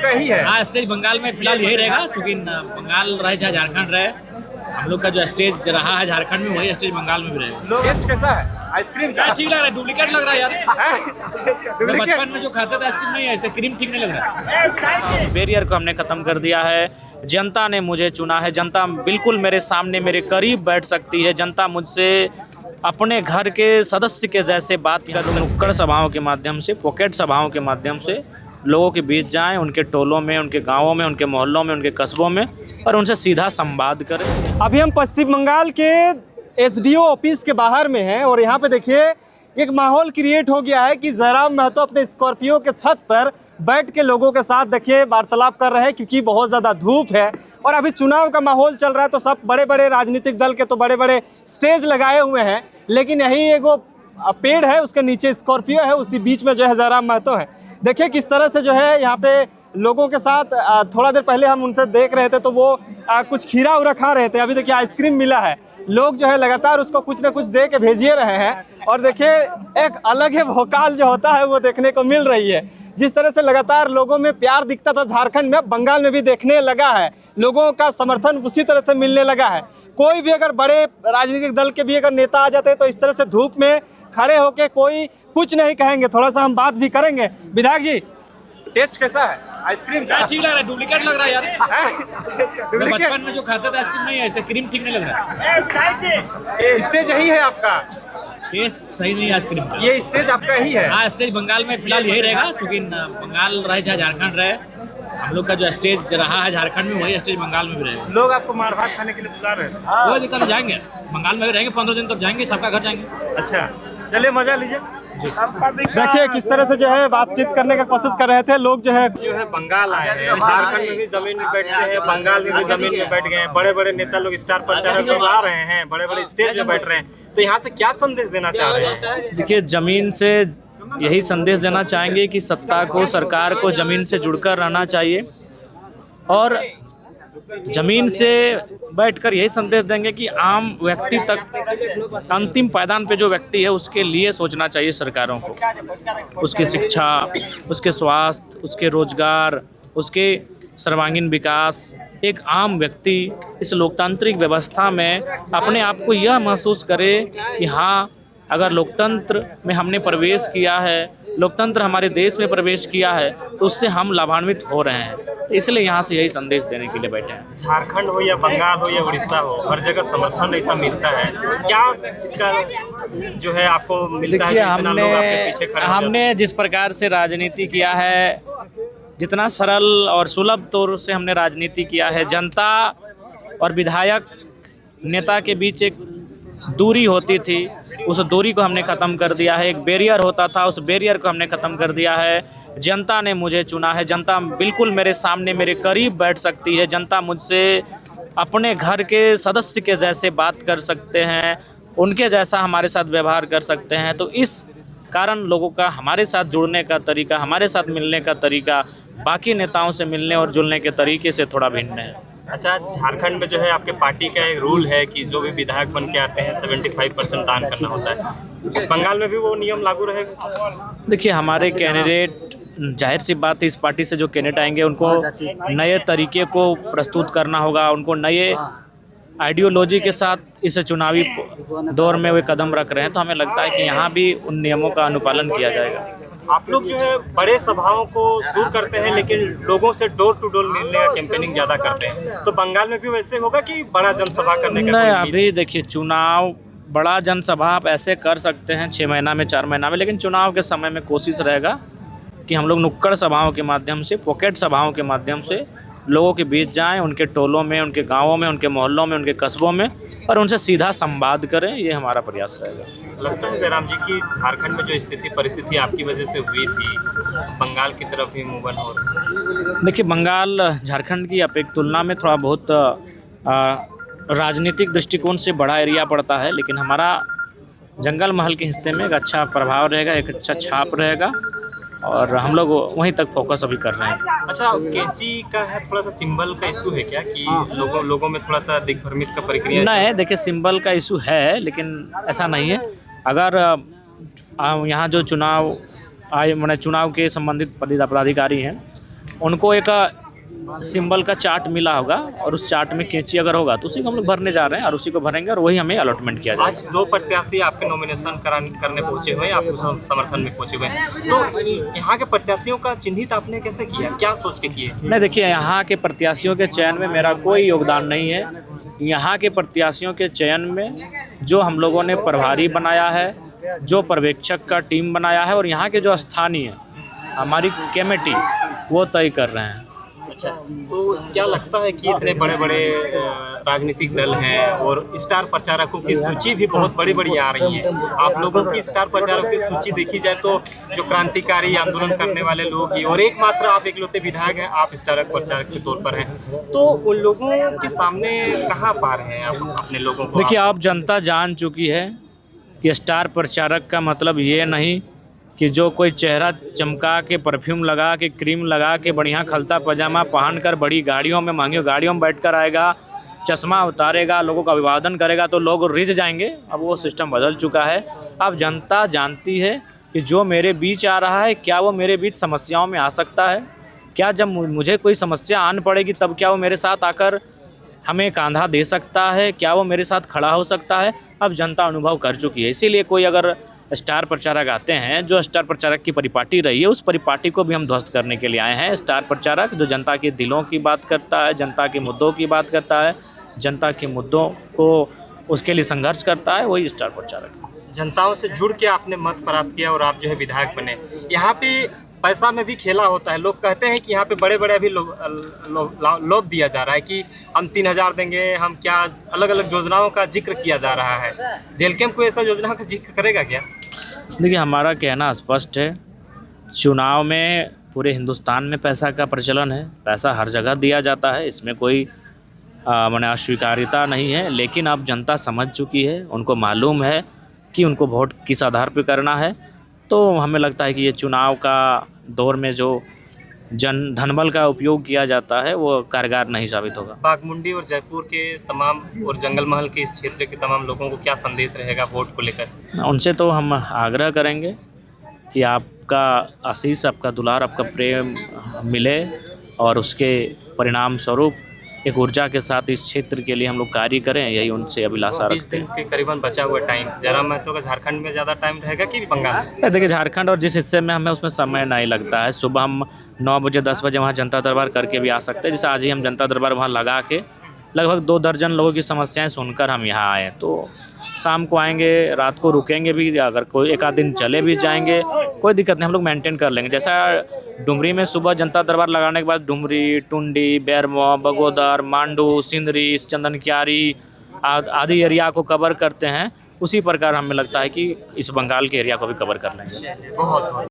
आपका ही है? हाँ, स्टेज बंगाल में फिलहाल यही रहेगा, क्योंकि बंगाल रहे चाहे झारखंड रहे, हम लोग का जो स्टेज रहा है झारखंड में, वही स्टेज बंगाल में भी रहेगा। टेस्ट कैसा है आइसक्रीम का? ठीक लग रहा है, डुप्लीकेट लग रहा है यार। डुप्लीकेट? बचपन में जो खाते थे आइसक्रीम नहीं है, इससे क्रीम ठीक नहीं लग रहा है। बैरियर को हमने खत्म कर दिया है। जनता ने मुझे चुना है, जनता बिल्कुल मेरे सामने मेरे करीब बैठ सकती है। जनता मुझसे अपने घर के सदस्य के जैसे बात कर, नुक्कड़ सभाओं के माध्यम से, पॉकेट सभाओं के माध्यम से लोगों के बीच जाएं, उनके टोलों में, उनके गाँवों में, उनके मोहल्लों में, उनके कस्बों में, और उनसे सीधा संवाद करें। अभी हम पश्चिम बंगाल के एसडीओ ऑफिस के बाहर में हैं और यहाँ पे देखिए एक माहौल क्रिएट हो गया है कि जयराम महतो अपने स्कॉर्पियो के छत पर बैठ के लोगों के साथ देखिए वार्तालाप कर रहे हैं, क्योंकि बहुत ज़्यादा धूप है और अभी चुनाव का माहौल चल रहा है। तो सब बड़े बड़े राजनीतिक दल के तो बड़े बड़े स्टेज लगाए हुए हैं, लेकिन यही एगो पेड़ है, उसके नीचे स्कॉर्पियो है, उसी बीच में जो है जयराम महतो है। देखिए किस तरह से जो है यहाँ पे लोगों के साथ थोड़ा देर पहले हम उनसे देख रहे थे तो वो कुछ खीरा उरा खा रहे थे। अभी देखिए आइसक्रीम मिला है, लोग जो है लगातार उसको कुछ ना कुछ दे के भेजिए रहे हैं और देखिए एक अलग ही भोकाल जो होता है वो देखने को मिल रही है। जिस तरह से लगातार लोगों में प्यार दिखता था झारखंड में, बंगाल में भी देखने लगा है, लोगों का समर्थन उसी तरह से मिलने लगा है। कोई भी अगर बड़े राजनीतिक दल के भी अगर नेता आ जाते हैं तो इस तरह से धूप में खड़े होकर कोई कुछ नहीं कहेंगे। थोड़ा सा हम बात भी करेंगे। विधायक जी, टेस्ट कैसा है आइसक्रीम का? ठीक लग रहा है, डुप्लीकेट लग रहा है यार। डुप्लीकेट? बचपन में जो खाते थे आइसक्रीम नहीं है, इससे क्रीम ठीक नहीं लग रहा है। ये स्टेज यही है आपका? टेस्ट सही नहीं है आइसक्रीम का। ये स्टेज आपका ही है? हाँ, स्टेज बंगाल में फिलहाल यही रहेगा, क्योंकि बंगाल रहे चाहे झारखंड रहे, हम लोग का जो स्टेज रहा है झारखंड में, वही स्टेज बंगाल में भी रहेगा। लोग आपको मार भात खाने के लिए बुला रहे हैं? कोई दिक्कत नहीं, जाएंगे बंगाल में भी रहेंगे, 15 दिन तक जाएंगे, सबका घर जाएंगे। अच्छा, चलिए मजा लीजिए। देखिए किस तरह से जो है बातचीत करने का कोशिश कर रहे थे लोग। जो है बंगाल आए हैं, झारखंड में भी जमीन में बैठते हैं, बंगाल में भी जमीन में बैठ गए हैं, बड़े बड़े नेता लोग, स्टार प्रचारक लोग आ रहे हैं, बड़े बड़े स्टेज में बैठ रहे हैं, तो यहाँ से क्या संदेश देना चाह रहे हैं? देखिए, जमीन से यही संदेश देना चाहेंगे कि सत्ता को, सरकार को जमीन से जुड़कर रहना चाहिए, और जमीन से बैठकर यही संदेश देंगे कि आम व्यक्ति तक, अंतिम पायदान पे जो व्यक्ति है उसके लिए सोचना चाहिए सरकारों को। उसकी शिक्षा, उसके स्वास्थ्य, उसके रोजगार, उसके सर्वांगीण विकास। एक आम व्यक्ति इस लोकतांत्रिक व्यवस्था में अपने आप को यह महसूस करे कि हाँ, अगर लोकतंत्र में हमने प्रवेश किया है, लोकतंत्र हमारे देश में प्रवेश किया है, तो उससे हम लाभान्वित हो रहे हैं। तो इसलिए यहाँ से यही संदेश देने के लिए बैठे हैं। झारखंड हो या बंगाल हो या उड़ीसा हो, हर जगह समर्थन ऐसा मिलता है। क्या इसका जो है आपको मिलता है? देखिए, हमने जिस प्रकार से राजनीति किया है, जितना सरल और सुलभ तौर से हमने राजनीति किया है, जनता और विधायक नेता के बीच एक दूरी होती थी, उस दूरी को हमने ख़त्म कर दिया है। एक बैरियर होता था, उस बैरियर को हमने ख़त्म कर दिया है। जनता ने मुझे चुना है, जनता बिल्कुल मेरे सामने मेरे करीब बैठ सकती है। जनता मुझसे अपने घर के सदस्य के जैसे बात कर सकते हैं, उनके जैसा हमारे साथ व्यवहार कर सकते हैं। तो इस कारण लोगों का हमारे साथ जुड़ने का तरीका, हमारे साथ मिलने का तरीका बाकी नेताओं से मिलने और जुड़ने के तरीके से थोड़ा भिन्न है। अच्छा, झारखंड में जो है आपके पार्टी का एक रूल है कि जो भी विधायक बन के आते हैं 75% दान करना होता है। बंगाल में भी वो नियम लागू रहेगा? देखिए, हमारे कैंडिडेट, जाहिर सी बात है, इस पार्टी से जो कैंडिडेट आएंगे उनको नए तरीके को प्रस्तुत करना होगा, उनको नए आइडियोलॉजी के साथ इस चुनावी दौर में वे कदम रख रहे हैं। तो हमें लगता है कि यहाँ भी उन नियमों का अनुपालन किया जाएगा। आप लोग जो है बड़े सभाओं को दूर करते हैं, लेकिन लोगों से डोर टू डोर मिलने का कैंपेनिंग ज़्यादा करते हैं, तो बंगाल में भी वैसे होगा कि बड़ा जनसभा करने का? नहीं, अभी देखिए, चुनाव, बड़ा जनसभा आप ऐसे कर सकते हैं 6 महीना में, 4 महीना में, लेकिन चुनाव के समय में कोशिश रहेगा कि हम लोग नुक्कड़ सभाओं के माध्यम से, पॉकेट सभाओं के माध्यम से लोगों के बीच जाएं, उनके टोलों में, उनके गाँवों में, उनके मोहल्लों में, उनके कस्बों में, और उनसे सीधा संवाद करें। ये हमारा प्रयास रहेगा। लगता है जयराम जी कि झारखंड में जो स्थिति परिस्थिति आपकी वजह से हुई थी, बंगाल की तरफ ही मूव ऑन हो रही है? देखिए, बंगाल झारखंड की अपेक्षा तुलना में थोड़ा बहुत राजनीतिक दृष्टिकोण से बड़ा एरिया पड़ता है, लेकिन हमारा जंगल महल के हिस्से में एक अच्छा प्रभाव रहेगा, एक अच्छा छाप रहेगा, और हम लोग वहीं तक फोकस अभी कर रहे हैं। अच्छा, कैंची का है, थोड़ा सा सिंबल का इशू है क्या कि लोगों में थोड़ा सा दिग्भ्रमित का प्रक्रिया? नहीं, देखिए, सिंबल का इशू है, लेकिन ऐसा नहीं है। अगर यहाँ जो चुनाव के संबंधित पदाधिकारी हैं, उनको एक सिंबल का चार्ट मिला होगा और उस चार्ट में कैंची अगर होगा तो उसी को हम लोग भरने जा रहे हैं और उसी को भरेंगे और वही हमें अलॉटमेंट किया जाएगा। आज 2 प्रत्याशी आपके नॉमिनेशन करने पहुंचे हुए हैं, आपको समर्थन में पहुंचे हुए हैं, तो यहाँ के प्रत्याशियों का चिन्हित आपने कैसे किया, क्या सोच के किए? नहीं, देखिए, यहाँ के प्रत्याशियों के चयन में मेरा कोई योगदान नहीं है। यहाँ के प्रत्याशियों के चयन में जो हम लोगों ने प्रभारी बनाया है, जो पर्यवेक्षक का टीम बनाया है और यहाँ के जो स्थानीय हमारी कमेटी वो तय कर रहे हैं। अच्छा, तो क्या लगता है कि इतने बड़े बड़े राजनीतिक दल हैं और स्टार प्रचारकों की सूची भी बहुत बड़ी बड़ी आ रही है, आप लोगों की स्टार प्रचारकों की सूची देखी जाए तो जो क्रांतिकारी आंदोलन करने वाले लोग ही और एकमात्र आप इकलौते विधायक हैं, आप स्टार प्रचारक के तौर पर हैं, तो उन लोगों के सामने कहाँ पा रहे हैं आप अपने लोगों को? देखिए, आप जनता जान चुकी है कि स्टार प्रचारक का मतलब ये नहीं कि जो कोई चेहरा चमका के, परफ्यूम लगा के, क्रीम लगा के, बढ़िया खलता पजामा पहन कर बड़ी गाड़ियों में, महंगी गाड़ियों में बैठ कर आएगा, चश्मा उतारेगा, लोगों का अभिवादन करेगा तो लोग रिझ जाएंगे। अब वो सिस्टम बदल चुका है। अब जनता जानती है कि जो मेरे बीच आ रहा है क्या वो मेरे बीच समस्याओं में आ सकता है, क्या जब मुझे कोई समस्या आन पड़ेगी तब क्या वो मेरे साथ आकर हमें कांधा दे सकता है, क्या वो मेरे साथ खड़ा हो सकता है। अब जनता अनुभव कर चुकी है। इसीलिए कोई अगर स्टार प्रचारक आते हैं, जो स्टार प्रचारक की परिपाटी रही है, उस परिपाटी को भी हम ध्वस्त करने के लिए आए हैं। स्टार प्रचारक जो जनता के दिलों की बात करता है, जनता के मुद्दों की बात करता है, जनता के मुद्दों को उसके लिए संघर्ष करता है, वही स्टार प्रचारक है। जनताओं से जुड़ के आपने मत प्राप्त किया और आप जो है विधायक बने। यहाँ पे पैसा में भी खेला होता है, लोग कहते हैं कि यहाँ पे बड़े बड़े अभी लोभ दिया जा रहा है कि हम 3000 देंगे, हम क्या अलग अलग योजनाओं का जिक्र किया जा रहा है। जेल कैंप कोई ऐसा योजना का जिक्र करेगा क्या? देखिए, हमारा कहना स्पष्ट है, चुनाव में पूरे हिंदुस्तान में पैसा का प्रचलन है, पैसा हर जगह दिया जाता है, इसमें कोई माने अस्वीकार्यता नहीं है। लेकिन अब जनता समझ चुकी है, उनको मालूम है कि उनको वोट किस आधार पर करना है। तो हमें लगता है कि ये चुनाव का दौर में जो धनबल का उपयोग किया जाता है वो कारगर नहीं साबित होगा। बाघमुंडी और जयपुर के तमाम और जंगल महल के इस क्षेत्र के तमाम लोगों को क्या संदेश रहेगा वोट को लेकर? उनसे तो हम आग्रह करेंगे कि आपका आशीष, आपका दुलार, आपका प्रेम मिले और उसके परिणाम स्वरूप एक ऊर्जा के साथ इस क्षेत्र के लिए हम लोग कार्य करें, यही उनसे अभिलाषा रखते हैं। 20 दिन के करीबन बचा हुआ टाइम, जयराम महतो का झारखंड में ज़्यादा टाइम रहेगा कि बंगाल में? देखिए, झारखंड और जिस हिस्से में हमें उसमें समय नहीं लगता है, सुबह हम 9 बजे 10 बजे वहाँ जनता दरबार करके भी आ सकते हैं। जैसे आज ही हम जनता दरबार वहाँ लगा के लगभग 2 दर्जन लोगों की समस्याएं सुनकर हम यहाँ आए। तो शाम को आएंगे, रात को रुकेंगे भी, अगर कोई एक आध दिन चले भी जाएंगे कोई दिक्कत नहीं, हम लोग मेंटेन कर लेंगे। जैसा डुमरी में सुबह जनता दरबार लगाने के बाद डुमरी, टुंडी, बैरमो, बगोदर, मांडू, सिंदरी, चंदन क्यारी आदि एरिया को कवर करते हैं, उसी प्रकार हमें लगता है कि इस बंगाल के एरिया को भी कवर कर लेंगे। बहुत